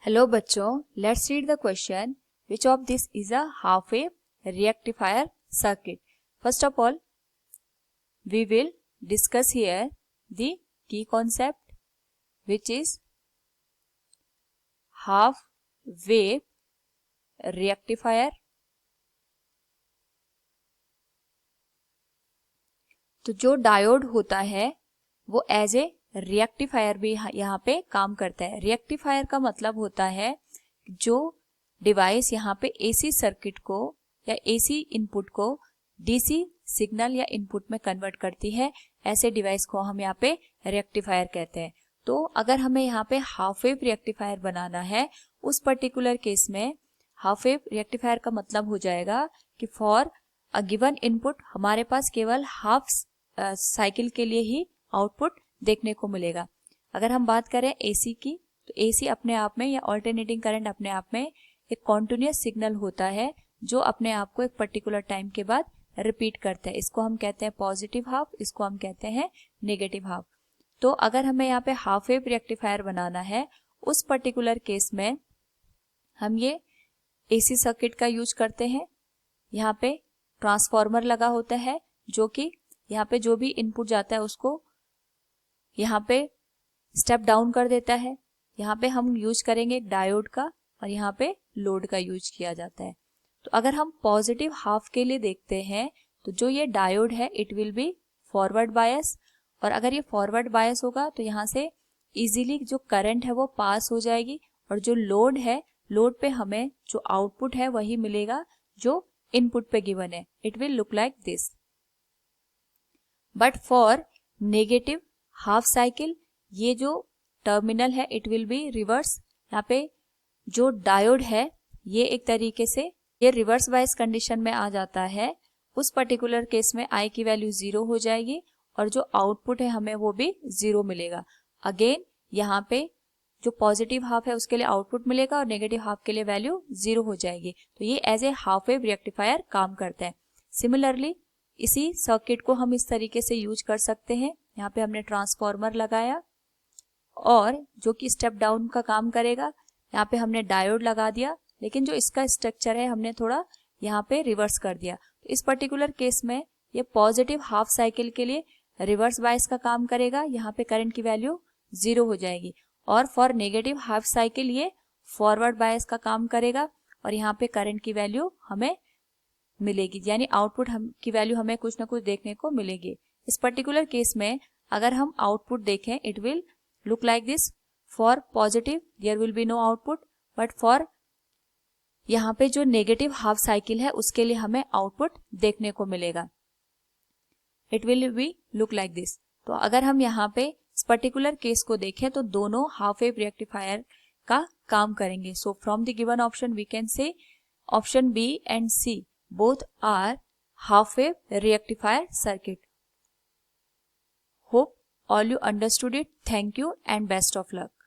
Hello बच्चों, let's read the question. Which of this is a half wave rectifier circuit? First of all, we will discuss here the key concept, which is half wave rectifier. तो जो diode होता है वो as a रिएक्टिफायर भी यहाँ पे काम करता है. रिएक्टिफायर का मतलब होता है जो डिवाइस यहाँ पे एसी सर्किट को या एसी इनपुट को डीसी सिग्नल या इनपुट में कन्वर्ट करती है, ऐसे डिवाइस को हम यहाँ पे रेक्टिफायर कहते हैं. तो अगर हमें यहाँ पे हाफ वेव रेक्टिफायर बनाना है, उस पर्टिकुलर केस में हाफ वेव रेक्टिफायर का मतलब हो जाएगा कि फॉर अ गिवन इनपुट हमारे पास केवल हाफ साइकिल के लिए ही आउटपुट देखने को मिलेगा. अगर हम बात करें एसी की, तो एसी अपने आप में या ऑल्टरनेटिंग करंट अपने आप में एक कॉन्टिन्यूअस सिग्नल होता है जो अपने आप को एक पर्टिकुलर टाइम के बाद रिपीट करता है. इसको हम कहते हैं पॉजिटिव हाफ, इसको हम कहते हैं नेगेटिव हाफ. तो अगर हमें यहाँ पे हाफ वेव रेक्टिफायर बनाना है, उस पर्टिकुलर केस में हम ये एसी सर्किट का यूज करते हैं. यहाँ पे ट्रांसफॉर्मर लगा होता है जो कि यहाँ पे जो भी इनपुट जाता है उसको यहाँ पे स्टेप डाउन कर देता है. यहाँ पे हम यूज करेंगे डायोड का और यहाँ पे लोड का यूज किया जाता है. तो अगर हम पॉजिटिव हाफ के लिए देखते हैं तो जो ये डायोड है it will be forward bias, और अगर ये फॉरवर्ड बायस होगा तो यहाँ से इजीली जो करंट है वो पास हो जाएगी, और जो लोड है, लोड पे हमें जो आउटपुट है वही मिलेगा जो इनपुट पे गिवन है. It will look like this. But for negative half cycle ये जो टर्मिनल है इट विल बी रिवर्स. यहाँ पे जो डायोड है ये एक तरीके से ये रिवर्स बायस कंडीशन में आ जाता है. उस पर्टिकुलर केस में आई की वैल्यू 0 हो जाएगी और जो आउटपुट है हमें वो भी 0 मिलेगा. अगेन यहाँ पे जो पॉजिटिव हाफ है उसके लिए आउटपुट मिलेगा और नेगेटिव हाफ के लिए वैल्यू 0 हो जाएगी. तो ये as a half wave rectifier काम करता है. सिमिलरली इसी सर्किट को हम इस तरीके से यूज कर सकते हैं. यहाँ पे हमने ट्रांसफॉर्मर लगाया और जो कि स्टेप डाउन का काम करेगा. यहाँ पे हमने डायोड लगा दिया, लेकिन जो इसका स्ट्रक्चर है हमने थोड़ा यहाँ पे रिवर्स कर दिया. तो इस पर्टिकुलर केस में ये पॉजिटिव हाफ साइकिल के लिए रिवर्स बायस का काम करेगा. यहाँ पे करंट की वैल्यू 0 हो जाएगी. और फॉर नेगेटिव हाफ साइकिल ये फॉरवर्ड बायस का काम करेगा और यहाँ पे करंट की वैल्यू हमें मिलेगी, यानी आउटपुट की वैल्यू हमें कुछ ना कुछ देखने को मिलेगी. इस पर्टिकुलर केस में अगर हम आउटपुट देखें it will look like this. For positive there will be no output, but for यहाँ पे जो नेगेटिव हाफ साइकिल है उसके लिए हमें आउटपुट देखने को मिलेगा. It will be look like this. तो अगर हम यहाँ पे इस पर्टिकुलर केस को देखें तो दोनों हाफ वेव रेक्टिफायर का काम करेंगे. So from the given option we can say option B and C both are half wave rectifier circuit. Hope all you understood it. Thank you and best of luck.